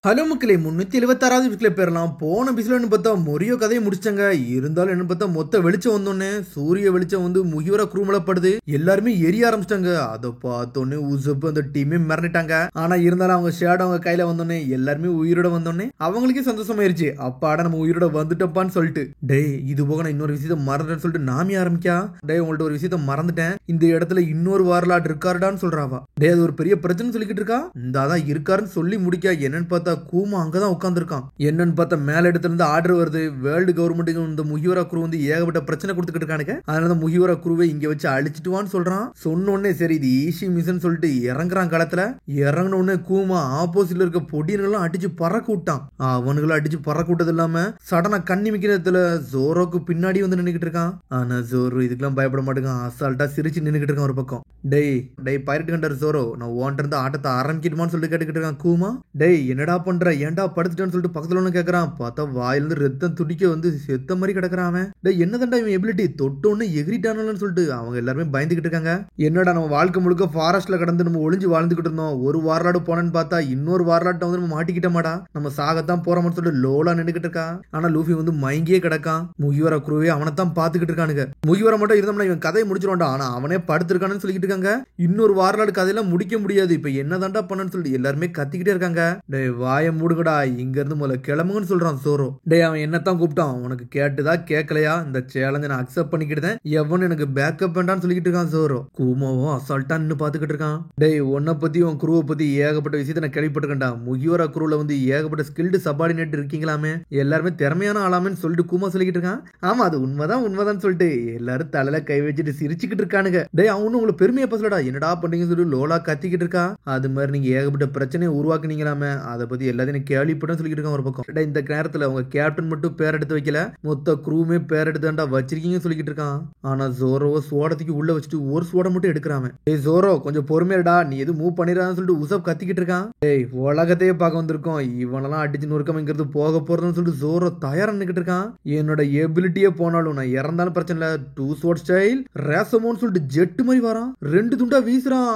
Hello மக்களே 376வது எபிசோட்ல பேரலாம். போன எபிசோட்னு பார்த்தா மொரியோ கதையை முடிச்சிட்டாங்க. இருந்தாலும் என்ன பார்த்தா மொத்த வெளிச்சம் வந்தோடனே சூரிய வெளிச்சம் வந்து முகிவர குரூமல படுது. எல்லாருமே எரிய ஆரம்பிச்சிட்டாங்க. அதை பார்த்தோன்னே உசப் அந்த டீமே மிரண்டுட்டாங்க. ஆனா இருந்தாலும் அவங்க ஷேடோ அவங்க கையில வந்தோடனே எல்லாருமே உயிரோட வந்தோடனே அவங்களுக்கே சந்தோஷமாயிருச்சு. அப்பாடா நம்ம உயிரோட வந்துட்டப்பான்னு சொல்லிட்டு டேய் இது போக நான் இன்னொரு விஷயத்த மறந்துட்டேன்னு சொல்லிட்டு நாமி ஆரம்பிக்கா. டேய் உங்கள்ட்ட ஒரு விஷயத்த மறந்துட்டேன், இந்த இடத்துல இன்னொரு வாரலாட் இருக்காருடான்னு சொல்றாவா. டே அது ஒரு பெரிய பிரச்சனை சொல்லிக்கிட்டு இருக்கா. இந்த அதான் இருக்காருன்னு சொல்லி முடிக்கா. என்னன்னு பார்த்தா கூமா அங்கதான் உட்காந்துருக்கான். என்னன்னு பார்த்தா மேல இடத்துல இருந்து ஆர்டர் வருது. வேர்ல்டு கவர்மெண்ட்டுக்கு இந்த முகிவரா குரு வந்து ஏகப்பட்ட பிரச்சனை கொடுத்துக்கிட்டு இருக்கானுங்க. அதனால முகிவரா குருவை இங்க வச்சு அழிச்சிட்டுவான்னு சொல்றான். சொன்ன உடனே சரி இது ஈஸி மிஷன் சொல்லிட்டு இறங்குறான் களத்துல. இறங்கின உடனே கூமா ஆப்போசிட்ல இருக்க பொடியன்களும் அடிச்சு பறக்க விட்டான். அவனுங்களும் அடிச்சு பறக்க விட்டது இல்லாம சடனா கண்ணி மிக்கிறதுல ஜோரோக்கு பின்னாடி வந்து நின்னுக்கிட்டு இருக்கான். ஆனா ஜோரோ இதுக்கெல்லாம் பயப்பட மாட்டேங்கான். அசால்ட்டா சிரிச்சு நின்னுக்கிட்டு இருக்கான் ஒரு பக்கம். டேய் டேய் பைரட் கண்டர் ஜோரோ, நான் ஓன்ட்டு இருந்து ஆட்டத்தை ஆரம்பிக்கிட்டுமான்னு சொல்லிட்டு கேட்டுக்கிட்டு இருக்கான் கூமா. டேய் என்னடா பண்ற, ஏன்டா படுத்துட்டான்னு சொல்லிட்டு பக்கத்துல ஒண்ணு கேக்குறான். பார்த்தா வாயிலிருந்து ரத்தம் துடிக்க வந்து செத்த மாதிரி கிடக்குறான் அவன். டேய் என்னதான்டா இவன் எபிலிட்டி, தொட்டோன்னு எகிரிட்டானு சொல்லிட்டு அவங்க எல்லாருமே பயந்துகிட்டு இருக்காங்க. என்னடா நம்ம வாழ்க்கை முழுக்க ஃபாரஸ்ட்ல கடந்து நம்ம ஒளிஞ்சு வாழ்ந்துகிட்டு இருந்தோம், ஒரு வாரலாடு போனேன்னு பார்த்தா இன்னொரு வாரலாட்டை வந்து நம்ம மாட்டிக்கிட்டோமாடா, நம்ம சாகத்தான் போறோம்னு சொல்லிட்டு லோலா நின்னுக்கிட்டு இருக்கா. ஆனா லூஃபி வந்து மயங்கியே கிடக்கான். முகிவர குருவே அவனைத்தான் பாத்துக்கிட்டு இருக்கானுங்க. முகிவர மட்டும் இருந்தோம்னா இவன் கதையை முடிச்சிருவான்டா. ஆனா அவனே படுத்திருக்கானு சொல்லிக்கிட்டு இருக்காங்க. இன்னொரு வாரலாடு கதையெல்லாம் முடிக்க முடியாது, இப்ப என்னதான்டா பண்ணன்னு சொல்லிட்டு எல்லாருமே கத்திக்கிட்டே இருக்காங்க. டேய் வாய மூடுங்கடா, இங்க இருந்து முதல்ல கிளம்புங்கன்னு சொல்றான் சோரோ. டேய் அவன் என்னத்தான் கூப்பிட்டான், உனக்கு கேட்டுதா கேட்கலையா, இந்த சேலஞ்சை நான் அக்செப்ட் பண்ணிக்கிட்டேன், எவன் எனக்கு பேக்கப் வேண்டான்னு சொல்லிக்கிட்டு இருக்கான் சோரோ. கூமாவும் அசால்ட்டா நின்னு பாத்துக்கிட்டு இருக்கான். டேய் உன்னை பத்தி உன் குருவை பத்தி ஏகப்பட்ட விஷயத்தை நான் கேள்விப்பட்டிருக்கேன்டா. முகிவரா குருவில் வந்து ஏகப்பட்ட ஸ்கில்டு சபார்டினேட் இருக்கீங்களாமே, எல்லாருமே திறமையான ஆளாமேன்னு சொல்லிட்டு கூமா சொல்லிக்கிட்டு இருக்கான். ஆமா அது உண்மைதான் சொல்லிட்டு எல்லாரும் தலையில கை வச்சுட்டு சிரிச்சுக்கிட்டு இருக்கானுங்க. டேய் அவனு உங்களுக்கு பெருமையை பசலடா, என்னடா பண்றீங்கன்னு சொல்லி லோலா கத்திக்கிட்டு இருக்கா. அது மாதிரி நீங்க ஏகப்பட்ட பிரச்சனையை உருவாக்குனீங்களாமே, அதை பத்தி எல்லாத்தையும் கேள்விப்பட்டு சொல்லிக்கிட்டு இருக்கான் ஒரு பக்கம். இந்த நேரத்துல அவங்க கேப்டன் மட்டும் பேர் எடுத்து வைக்கல, மொத்த குரூமே பேர் எடுத்தாண்டா வச்சிருக்கீங்க சொல்லிக்கிட்டு இருக்கான். ஆனா ஜோரோவை சோடத்துக்கு உள்ள வச்சுட்டு ஒரு சோட மட்டும் எடுக்கிறான். டேய் ஜோரோ கொஞ்சம் பொறுமையடா, நீ எதுவும் மூவ் பண்ணிடான்னு சொல்லிட்டு உசப் கத்திக்கிட்டு இருக்கான். டேய் உலகத்தையே பார்க்க வந்திருக்கோம், இவனெல்லாம் அடிச்சு நொறுக்கமைங்கிறது போக போறதுன்னு சொல்லிட்டு ஜோரோ தயாரா நின்னுக்கிட்டு இருக்கான். என்னோட எபிலிட்டியே போனாலும் நான் இறந்தாலும் பிரச்சனை இல்ல, டூ ஸ்வாட் ஸ்டைல் ரேசமோன்னு சொல்லிட்டு ஜெட் மாதிரி வரான், 2 துண்டா வீசுறான்.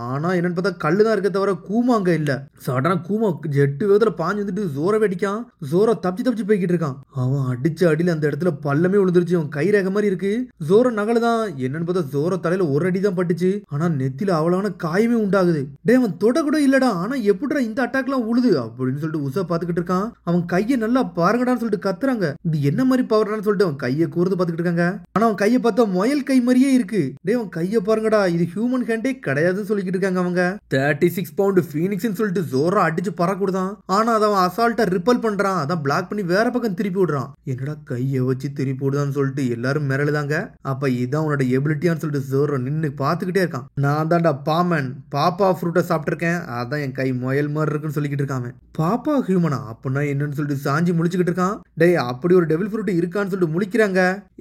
ஆனா என்னன்னு பார்த்தா கல்லுதான் இருக்க தவிர கூமா அங்க இல்ல. சடனா கூமா ஜெட்டு வேகத்துல பாஞ்சு வந்துட்டு ஜோரோ அடிக்கான். ஜோரோ தப்பிச்சு போய்கிட்டு இருக்கான். அவன் அடிச்ச அடியில அந்த இடத்துல பல்லமே விழுந்துருச்சு. அவன் கை ரேக மாதிரி இருக்கு. ஜோரோ நகலுதான். என்னன்னு பார்த்தா ஜோரோ தலையில ஒரு அடி தான் பட்டுச்சு. ஆனா நெத்தில அவ்வளவான காயமே உண்டாகுது. டே அவன் தொட கூட இல்லடா, ஆனா எப்படிடா இந்த அட்டாக் எல்லாம் உழுது அப்படின்னு சொல்லிட்டு உசா பாத்துக்கிட்டு இருக்கான். அவன் கையை நல்லா பாருங்கடான்னு சொல்லிட்டு கத்துறாங்க. இது என்ன மாதிரி பவர்டான்னு சொல்லிட்டு அவன் கையை கூர்ந்து பாத்துக்கிட்டு இருக்காங்க. ஆனா அவன் கையை பார்த்தா முயல் கை மாதிரியே இருக்கு. டே அவன் கையை பாருங்கடா, இது ஹியூமன் ஹேண்டே கிடையாதுன்னு சொல்லிக்கிட்டு இருக்காங்க அவங்க. 36 பவுண்ட் ஃபீனிக்ஸ்னு சொல்லிட்டு ஜோரோ அடிச்சு பறக்கூடாதான். ஆனா அதை அவன் அசால்ட்டா ரிப்பல் பண்றான். அதான் பிளாக் பண்ணி வேற பக்கம் திருப்பி விடுறான். என்னடா கையை வச்சு திருப்பி விடுதான்னு சொல்லிட்டு எல்லாரும் மிரளுதாங்க. அப்ப இதான் உன்னோட எபிலிட்டியான்னு சொல்லிட்டு ஜோரோ நின்னு பாத்துக்கிட்டே இருக்கான். நான் தான்டா பாமன், பாப்பா ஃப்ரூட்டை சாப்பிட்டிருக்கேன், அதான் என் கை முயல் மாதிரி இருக்குன்னு சொல்லிக்கிட்டு இருக்கான். பாப்பா ஹியூமனா அப்படின்னா என்னன்னு சொல்லிட்டு சாஞ்சி முழிச்சுக்கிட்டு இருக்கான். டேய் அப்படி ஒரு டெவில் ஃப்ரூட் இருக்கான்னு சொல்லிட்டு முழிக்கிறாங்க.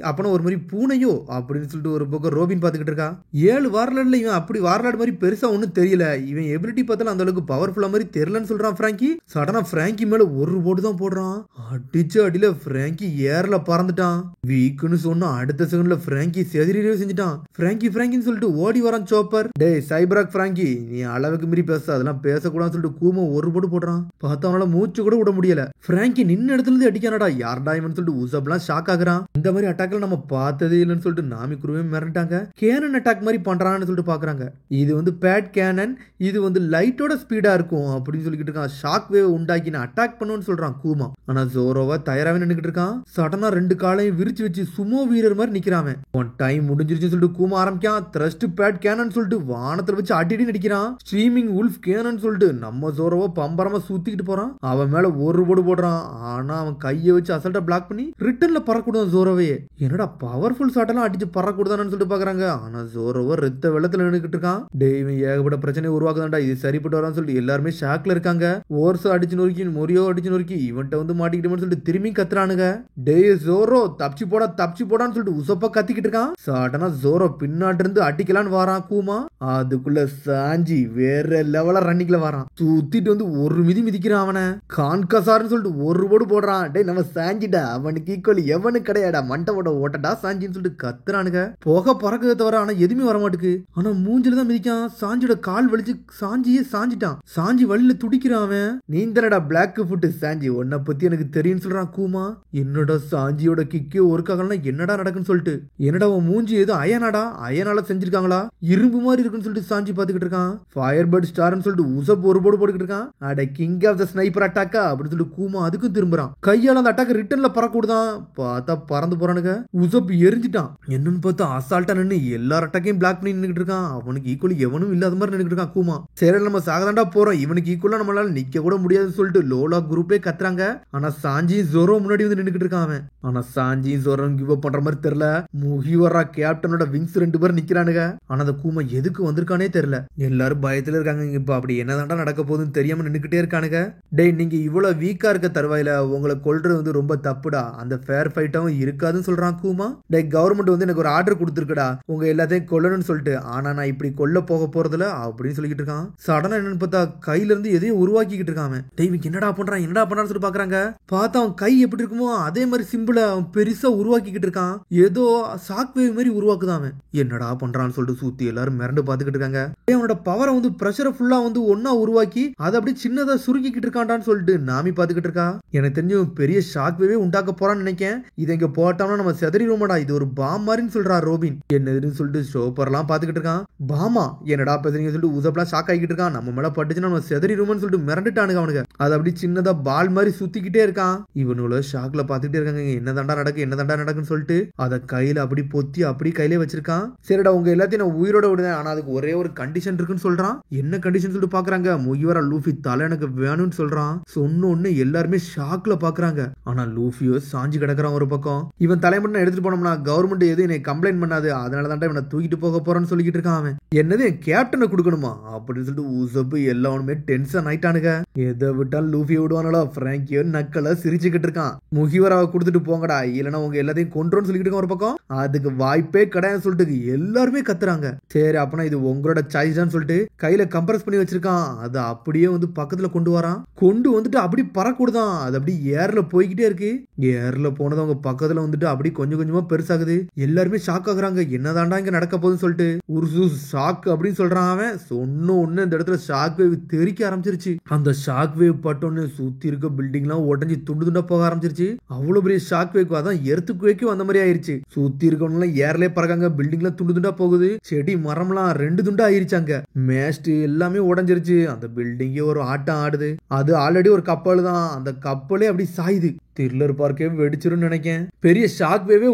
அப்பனா ஒரு மாதிரி பூனையோ அப்படின்னு சொல்லிட்டு ஒரு பக்கம் ரோபின் பாத்துக்கிட்டு இருக்கா. 7 வாரலாடுல இவன் அப்படி வாரலாடு மாதிரி பெருசா ஒன்னும் தெரியல. இவன் எபிலிட்டி பார்த்தாலும் அந்த அளவுக்கு பவர்ஃபுல்லா மாதிரி தெரியலன்னு சொல்றான் பிராங்கி. சடனா பிராங்கி மேல ஒரு போட்டு தான் போடுறான். அடிச்ச அடியில பிராங்கி ஏர்ல பறந்துட்டான். வீக்குன்னு சொன்னா அடுத்த செகண்ட்ல பிராங்கி செதிரியே செஞ்சுட்டான். பிராங்கின்னு சொல்லிட்டு ஓடி வரான் சோப்பர். டேய் சைபராக் பிராங்கி, நீ அளவுக்கு மீறி பேச, அதெல்லாம் பேசக்கூடாதுன்னு சொல்லிட்டு கூமா ஒரு போட்டு போடுறான். பார்த்தா அவனால மூச்சு கூட விட முடியல. பிராங்கி நின்ன இடத்துல இருந்து அடிக்கானடா, யார்டா இவன் சொல்லிட்டு உசப்லாம் ஷாக் ஆகுறான். இந்த மாதிரி அட்டாக்ல நம்ம பார்த்ததே இல்லைன்னு சொல்லிட்டு நாமி குருவே மிரண்டாங்க. கேனன் அட்டாக் மாதிரி பண்றான்னு சொல்லிட்டு பாக்குறாங்க. இது வந்து பேட் கேனன், இது வந்து லைட்டோட ஸ்பீடா இருக்கும் அப்படின்னு சொல்லிக்கிட்டு இருக்கான். ஷாக் வேவ் உண்டாக்கி நான் அட்டாக் பண்ணுவேன்னு சொல்றான் கூமா. ஆனா ஜோரோவா தயாராவே நின்னுக்கிட்டு இருக்கான். சடனா 2 காலையும் விரிச்சு வச்சு சுமோ வீரர் மாதிரி நிக்கிறான். உன் டைம் முடிஞ்சிருச்சுன்னு சொல்லிட்டு கூமா ஆரம்பிக்கான். த்ரஸ்ட் பேட் கேனன் சொல்லிட்டு வானத்துல வச்சு அடி நடிக்கிறான். ஸ்ட்ரீமிங் உல்ஃப் கேனன் சொல்லிட்டு நம்ம ஜோரோவா பம்பரமா சுத்திக்கிட்டு போறான். அவன் மேல ஒரு போடு போடுறான். ஆனா அவன் கையை வச்சு அசல்ட்டா பிளாக் பண்ணி ரிட்டர்ன்ல பறக்கூடாது ஜோரோவே. என்னடா பவர்ஃபுல் ஷாட் எல்லாம் அடிச்சு பறக்கூடாதுன்னு சொல்லிட்டு பாக்குறாங்க. ஆனா ஜோரோவா ரத்த வெள்ளத்துல நின்னுக்கிட்டு இருக்கான். டேய் ஏகப்பட்ட பிரச்சனை உருவாக்குதான்டா, இது சரிப்பட்டு வரான்னு சொல்லிட்டு எல்லாருமே ஷாக்ல இருக்காங்க. ஓர்ஸ் அடிச்சு நொறுக்கி மொரியோ அடிச்சு நொறுக்கி இவன்ட்ட வந்து மாட்டிக்கிட்டோம்னு சொல்லிட்டு திரும்பி கத்துறானுங்க. டேய் ஜோரோ தப்பிச்சு போடான்னு சொல்லிட்டு உசப்பா கத்திக்கிட்டு இருக்கான். சடனா ஜோரோ பின்னாட்டு இருந்து அடிக்கலான்னு வாரான் கூமா. அதுக்குள்ள சாஞ்சி வேற லெவலா ரன்னிங்ல வாரான். சுத்திட்டு வந்து ஒரு மிதிக்கிறான் அவனை. கான்கசார்னு சொல்லிட்டு ஒரு போடு போடுறான். டேய் நம்ம சாஞ்சிடா, அவனுக்கு ஈக்குவல் எவனு கிடையாடா, மண்டவோட ஓட்டடா சாஞ்சின்னு சொல்லிட்டு கத்துறானுங்க. போக பறக்குத தவிர ஆனா எதுவுமே வர மாட்டுக்கு. ஆனா மூஞ்சில தான் மிதிக்கான். சாஞ்சியோட கால் வலிச்சு சாஞ்சியே சாஞ்சிட்டான். சாஞ்சி வழியில துடிக்கிறான் அவன். நீ தானடா பிளாக் ஃபுட் சாஞ்சி உன்னை பத்தி எனக்கு தெரியும்னு சொல்றான் கூமா. என்னடா சாஞ்சியோட கிக்கே ஒர்க்காகலன்னா என்னடா நடக்குன்னு சொல்லிட்டு என்னடா உன் மூஞ்சி ஏதோ அயனால செஞ்சிருக்காங்களா இரும்பு மாதிரி இருக்குன்னு சொல்லிட்டு சாஞ்சி பாத்துக்கிட்டு இருக்கான். ஃபயர் பேர்ட் ஸ்டார்னு சொல்லிட்டு உசப் ஒரு போடு போட்டுக்கிட்டு இருக்கான். அட கிங் ஆஃப் த ஸ்னைப்பர் அட்டாக்கா அப்படின்னு சொல்லிட்டு கூமா அதுக்கும் திரும்புறான். கையால அந்த அட்டாக் ரிட்டர்ன்ல பறக்கூடாதான் பார்த்தா பறந்து போறானுங்க. உசப் எரிஞ்சிட்டான். என்னன்னு பார்த்தா அசால்ட்டா நின்று எல்லா அட்டாக்கையும் பிளாக் பண்ணி நின்னுட்டு இருக்கான். அவனுக்கு ஈக்குவலி எவனும் இல்லாத மாதிரி நின்னுட்டு இருக்கான் கூமா. சரி நம்ம சாகதாண்டா போறோம், இவனுக்கு ஈக்குவலா நம்மளால நிக்க கூட முடியாதுன்னு சொல்லிட்டு லோலா குரூப்பே கத்துறாங்க. ஆனா சாஞ்சி ஜோரோ முன்னாடி வந்து நின்னுட்டு இருக்கான் அவன். ஆனா சாஞ்சி ஜோரோ கிவ் அப் பண்ற மாதிரி தெரியல. முகிவரா கேப்டனோட விங்ஸ் 2 பேர் நிக்கிறானுங்க. ஆனா அந்த கூமா எதுக்கு வந்திருக்கானே தெரியல. எல்லாரும் பயத்துல இருக்காங்க. இப்ப அப்படி என்னதாண்டா நடக்க போகுதுன்னு தெரியாம நின்னுக்கிட்டே இருக்கானுங்க. டேய் நீங்க இவ்வளவு வீக்கா இருக்க தருவாயில உங்களை கொல்றது வந்து ரொம்ப தப்புடா, அந்த ஃபேர் ஃபைட்டாவும் இருக்காதுன்னு சொல்றான் கூமா. டேய் கவர்மெண்ட் வந்து எனக்கு ஒரு ஆர்டர் கொடுத்துருக்கடா உங்க எல்லாத்தையும் கொல்லணும்னு சொல்லிட்டு, ஆனா நான் இப்படி கொல்ல போக போறதுல அப்படின்னு சொல்லிக்கிட்டு இருக்கான். சடனா என்னன்னு பார்த்தா கையில இருந்து எதையும் உருவாக்கிக்கிட்டு இருக்கான். டேய் என்னடா பண்றான்னு சொல்லி பாக்குறாங்க. பார்த்தா அவன் கை எப்படி இருக்குமோ அதே மாதிரி சிம்பிளா அவன் பெருசா உருவாக்கிக்கிட்டு இருக்கான். ஏதோ ஷாக் வேவ் மாதிரி உருவாக்குதான் அவன். என்னடா பண்றான்னு சொல்லிட்டு சுத்தி எல்லாரும் மிரண்டு பாத்துக்கிட்டு இருக்காங்க. அவனோட பவரை வந்து பிரஷரை ஃபுல்லா வந்து ஒன்னா உருவாக்கி அதை அப்படி சின்னதா சுருக்கிக்கிட்டு இருக்கான்டான்னு சொல்லிட்டு நாமி பாத்துக்கிட்டு இருக்கா. எனக்கு தெரிஞ்சு பெரிய ஷாக் வேவே உண்டாக்க போறான்னு நினைக்கேன். இதை இங்க போட்டோம்னா நம்ம செதறிடுவோம்டா, இது ஒரு பாம் மாதிரின்னு சொல்றா ரோபின். என்னதுன்னு சொல்லிட்டு சோப்பர்லாம் பாத்துக்கிட்டு இருக்கான். பாமா என்னடா பேசுறீங்க சொல்லிட்டு உசப்லாம் ஷாக் ஆகிட்டு இருக்கான். நம்ம மேல பட்டுச்சுன்னா நம்ம செதறிடுவோம்னு சொல்லிட்டு மிரண்டுட்டானுங்க அவனுங்க. அது அப்படி சின்னதா பால் மாதிரி சுத்திக்கிட்டே இருக்கான். இவனுல ஷாக்ல பாத்துக்கிட்டே இருக்காங்க. என்னதாண்டா நடக்குன்னு சொல்லிட்டு அதை கையில அப்படி பொத்தி அப்படி கையிலே வச்சிருக்கான். சரிடா உங்க எல்லாத்தையும் நான் உயிரோட விடுவேன், ஆனா அதுக்கு ஒரே ஒரு கண்டிஷன் இருக்குன்னு சொல்றான். என்ன கண்டிஷன் சொல்லிட்டு பாக்குறாங்க. முகிவரா லூஃபி தலை எனக்கு வேணும்னு சொல்றான். சொன்ன உடனே எல்லாருமே ஷாக்ல பாக்குறாங்க. ஆனா லூஃபியோ சாஞ்சி கிடக்குறான் ஒரு பக்கம். இவன் தலைமட்டம் எடுத்துட்டு போனோம்னா கவர்மெண்ட் எதுவும் என்னை கம்ப்ளைண்ட் பண்ணாது, அதனாலதான் இவனை தூக்கிட்டு போக போறான்னு சொல்லிக்கிட்டு இருக்கான் அவன். என்னது கேப்டனை கொடுக்கணுமா அப்படின்னு சொல்லிட்டு உசப்பு எல்லாருமே டென்ஷன் ஆயிட்டானுங்க. எதை விட்டாலும் லூஃபியை விடுவானோ பிராங்கியோ நக்கல சிரிச்சுக்கிட்டு இருக்கான். முகிவராவை கொடுத்துட்டு போங்கடா இல்லைன்னா உங்க எல்லாத்தையும் கொன்றோன்னு சொல்லிக்கிட்டு இருக்கான் ஒரு பக்கம். அதுக்கு வாய்ப்பே கிடையாதுன்னு சொல்லிட்டு எல்லாருமே கத்துறாங்க. சரி அப்பனா இது உங்களோட சாய்ஸ் தான் சொல்லிட்டு கையில கம்ப்ரஸ் பண்ணி வச்சிருக்கான். அது அப்படியே வந்து பக்கத்துல கொண்டு வரான். கொண்டு வந்துட்டு அப்படி பறக்கூடாதான். அது அப்படி ஏர்ல போய்கிட்டே இருக்கு. ஏர்ல போனது அவங்க பக்கத்துல வந்துட்டு அப்படி கொஞ்சம் கொஞ்சமா பெருசாகுது. எல்லாருமே ஷாக் ஆகுறாங்க. என்னதாண்டா இங்க நடக்க போகுதுன்னு சொல்லிட்டு ஒரு ஷாக் அப்படின்னு சொல்றான் அவன். சொன்ன ஒண்ணு இந்த இடத்துல ஷாக் வேவ் தெரிக்க ஆரம்பிச்சிருச்சு. அந்த ஷாக் வேவ் பட்டோன்னு சுத்தி இருக்க பில்டிங் எல்லாம் உடஞ்சி துண்டு துண்டா போக ஆரம்பிச்சிருச்சு. அவ்வளவு பெரிய ஷாக் வேவ் அதான் எர்த்துக்கு வைக்கும் அந்த மாதிரி ஆயிருச்சு. சுத்தி இருக்கவங்க ஏர்லயே பறக்காங்க. பில்டிங் எல்லாம் துண்டு துண்டா போகுது. செடி மரம்லாம் 2 துண்டா ஆயிருச்சாங்க. மேஸ்ட் எல்லாமே உடஞ்சிருச்சு. அந்த பில்டிங்கே ஒரு ஆட்டம் ஆடுது. அது ஆல்ரெடி ஒரு கப்பல் தான். அந்த கப்பலே அப்படி சாயுது. த்ரில்லர் பார்க்கே வெடிச்சிருன்னு நினைக்கேன். பெரிய ஷாக் வேவே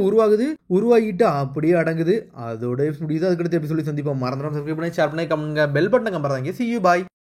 உருவாகிட்டு அப்படியே அடங்குது. அதோட முடியுது. அதுக்கடுத்து எப்படி சொல்லி சந்திப்போம். மறந்துடாம சப்ஸ்கிரைப் பண்ணி ஷேர் பண்ணி கமெண்ட் பெல் பட்டன் மறந்தாங்க. See you bye.